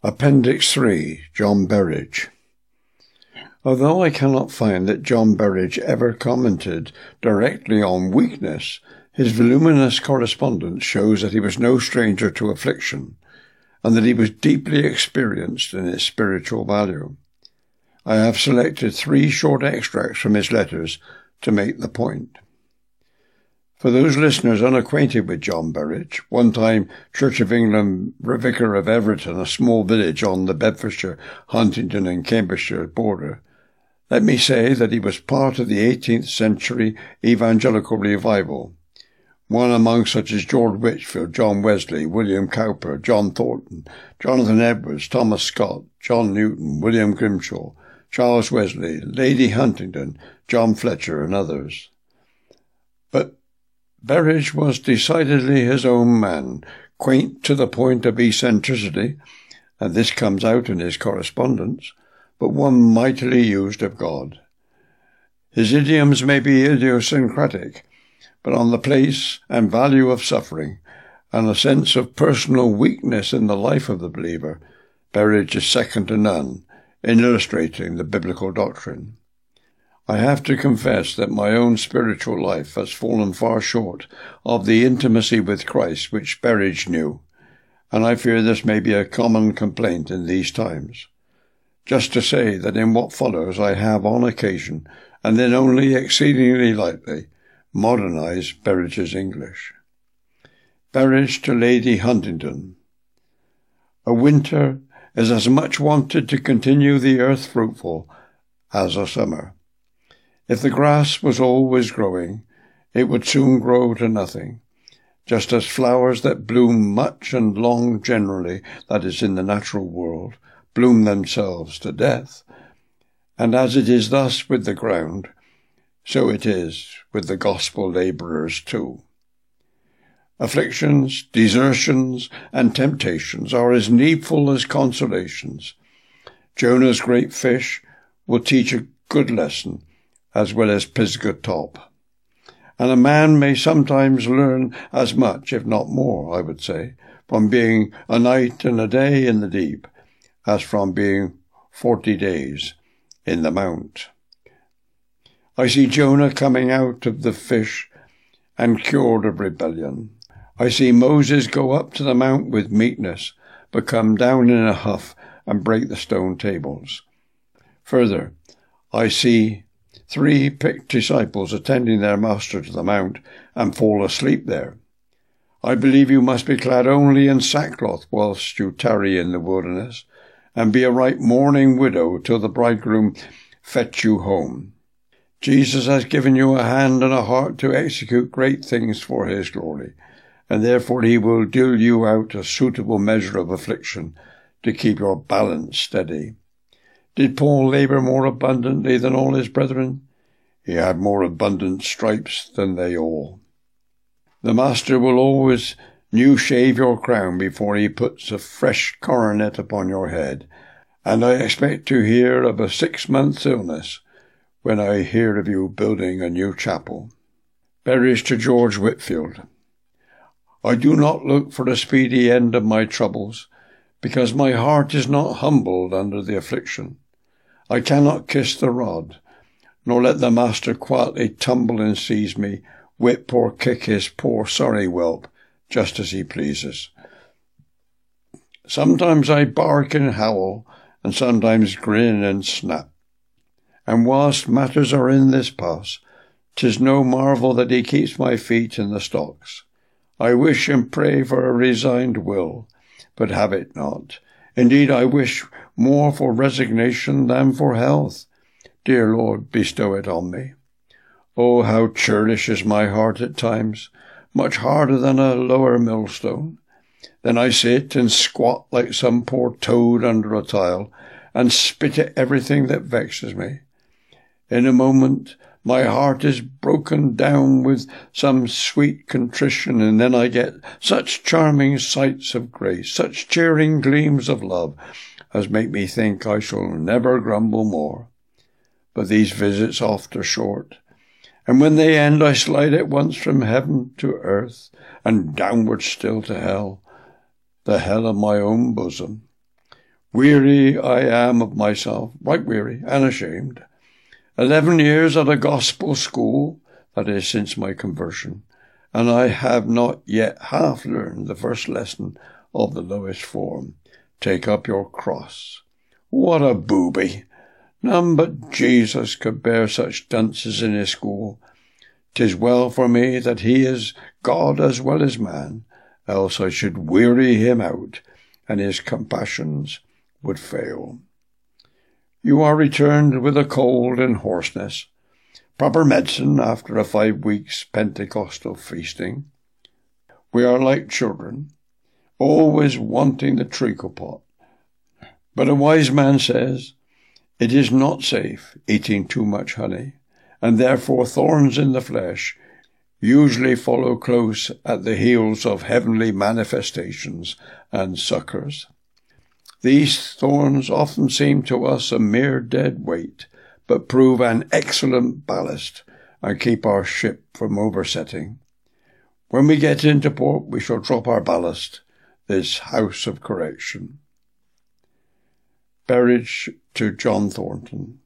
Appendix 3, John Berridge. Although I cannot find that John Berridge ever commented directly on weakness, his voluminous correspondence shows that he was no stranger to affliction, and that he was deeply experienced in its spiritual value. I have selected 3 short extracts from his letters to make the point. For those listeners unacquainted with John Berridge, one time Church of England vicar of Everton, a small village on the Bedfordshire, Huntingdon and Cambridgeshire border, let me say that he was part of the 18th century evangelical revival, one among such as George Whitefield, John Wesley, William Cowper, John Thornton, Jonathan Edwards, Thomas Scott, John Newton, William Grimshaw, Charles Wesley, Lady Huntingdon, John Fletcher, and others. But Berridge was decidedly his own man, quaint to the point of eccentricity, and this comes out in his correspondence, but one mightily used of God. His idioms may be idiosyncratic, but on the place and value of suffering, and a sense of personal weakness in the life of the believer, Berridge is second to none in illustrating the biblical doctrine. I have to confess that my own spiritual life has fallen far short of the intimacy with Christ which Berridge knew, and I fear this may be a common complaint in these times. Just to say that in what follows I have on occasion, and then only exceedingly lightly, modernized Berridge's English. Berridge to Lady Huntingdon. A winter is as much wanted to continue the earth fruitful as a summer. If the grass was always growing, it would soon grow to nothing, just as flowers that bloom much and long generally, that is in the natural world, bloom themselves to death. And as it is thus with the ground, so it is with the gospel labourers too. Afflictions, desertions, and temptations are as needful as consolations. Jonah's great fish will teach a good lesson, as well as Pisgah top. And a man may sometimes learn as much, if not more, I would say, from being a night and a day in the deep, as from being 40 days in the mount. I see Jonah coming out of the fish and cured of rebellion. I see Moses go up to the mount with meekness, but come down in a huff and break the stone tables. Further, I see 3 picked disciples attending their master to the mount and fall asleep there. I believe you must be clad only in sackcloth whilst you tarry in the wilderness, and be a right mourning widow till the bridegroom fetch you home. Jesus has given you a hand and a heart to execute great things for his glory, and therefore he will deal you out a suitable measure of affliction to keep your balance steady. Did Paul labour more abundantly than all his brethren? He had more abundant stripes than they all. The Master will always new shave your crown before he puts a fresh coronet upon your head, and I expect to hear of a 6-month's illness when I hear of you building a new chapel. Berridge to George Whitefield. I do not look for a speedy end of my troubles, because my heart is not humbled under the affliction. I cannot kiss the rod, nor let the Master quietly tumble and seize me, whip or kick his poor sorry whelp, just as he pleases. Sometimes I bark and howl, and sometimes grin and snap. And whilst matters are in this pass, 'tis no marvel that he keeps my feet in the stocks. I wish and pray for a resigned will, but have it not. Indeed, I wish more for resignation than for health. Dear Lord, bestow it on me. Oh, how churlish is my heart at times, much harder than a lower millstone. Then I sit and squat like some poor toad under a tile, and spit at everything that vexes me. In a moment my heart is broken down with some sweet contrition, and then I get such charming sights of grace, such cheering gleams of love, as make me think I shall never grumble more. But these visits oft are short, and when they end I slide at once from heaven to earth, and downward still to hell, the hell of my own bosom, Weary I am of myself, right weary and ashamed. 11 years at a gospel school, that is, since my conversion, and I have not yet half learned the first lesson of the lowest form. Take up your cross. What a booby! None but Jesus could bear such dunces in his school. 'Tis well for me that he is God as well as man, else I should weary him out, and his compassions would fail. You are returned with a cold and hoarseness, proper medicine after a 5 weeks Pentecostal feasting. We are like children, always wanting the treacle pot. But a wise man says, it is not safe eating too much honey, and therefore thorns in the flesh usually follow close at the heels of heavenly manifestations and succours. These thorns often seem to us a mere dead weight, but prove an excellent ballast and keep our ship from oversetting. When we get into port, we shall drop our ballast, this house of correction. Berridge to John Thornton.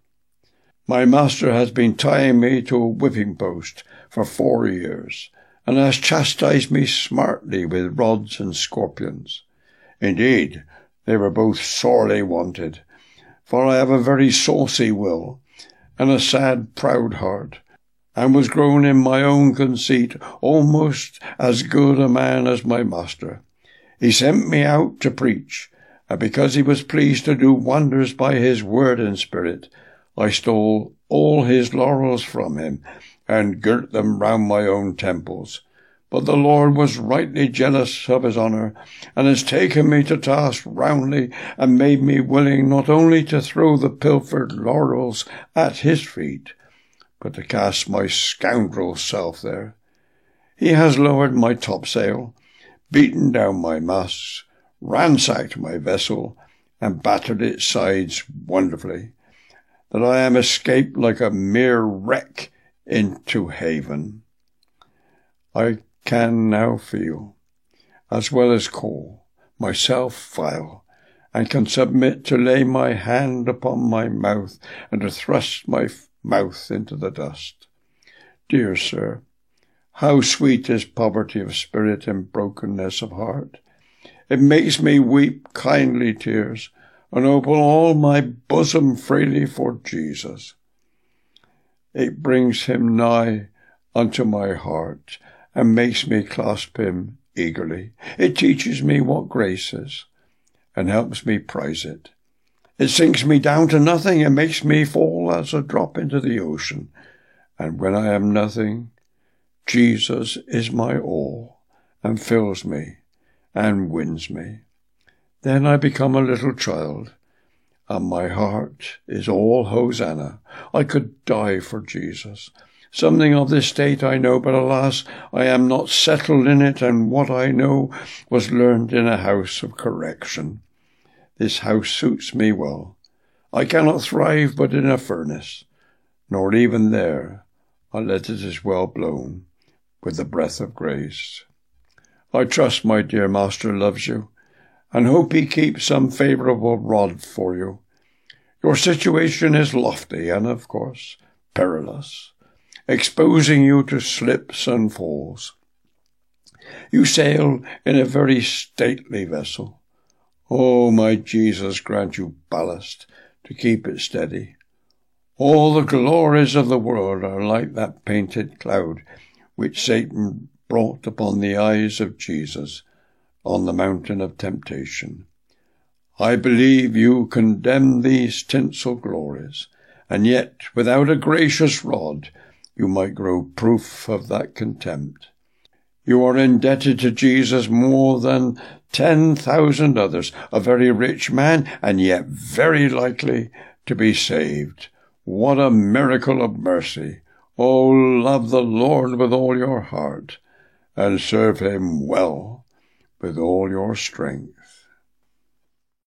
My master has been tying me to a whipping post for 4 years, and has chastised me smartly with rods and scorpions. Indeed, they were both sorely wanted, for I have a very saucy will, and a sad proud heart, and was grown in my own conceit almost as good a man as my master. He sent me out to preach, and because he was pleased to do wonders by his word and spirit, I stole all his laurels from him, and girt them round my own temples. But the Lord was rightly jealous of his honour, and has taken me to task roundly, and made me willing not only to throw the pilfered laurels at his feet, but to cast my scoundrel self there. He has lowered my topsail, beaten down my masts, ransacked my vessel, and battered its sides wonderfully, that I am escaped like a mere wreck into haven. I can now feel, as well as call, myself vile, and can submit to lay my hand upon my mouth and to thrust my mouth into the dust. Dear sir, how sweet is poverty of spirit and brokenness of heart! It makes me weep kindly tears, and open all my bosom freely for Jesus. It brings him nigh unto my heart, and makes me clasp him eagerly. It teaches me what grace is, and helps me prize it. It sinks me down to nothing, and makes me fall as a drop into the ocean. And when I am nothing, Jesus is my all, and fills me, and wins me. Then I become a little child, and my heart is all Hosanna. I could die for Jesus. Something of this state I know, but alas, I am not settled in it, and what I know was learned in a house of correction. This house suits me well. I cannot thrive but in a furnace, nor even there, unless it is well blown with the breath of grace. I trust my dear master loves you, and hope he keeps some favourable rod for you. Your situation is lofty and, of course, perilous, exposing you to slips and falls. You sail in a very stately vessel. Oh, my Jesus, grant you ballast to keep it steady. All the glories of the world are like that painted cloud which Satan brought upon the eyes of Jesus on the mountain of temptation. I believe you condemn these tinsel glories, and yet without a gracious rod you might grow proof of that contempt. You are indebted to Jesus more than 10,000 others, a very rich man, and yet very likely to be saved. What a miracle of mercy! Oh, love the Lord with all your heart, and serve him well with all your strength.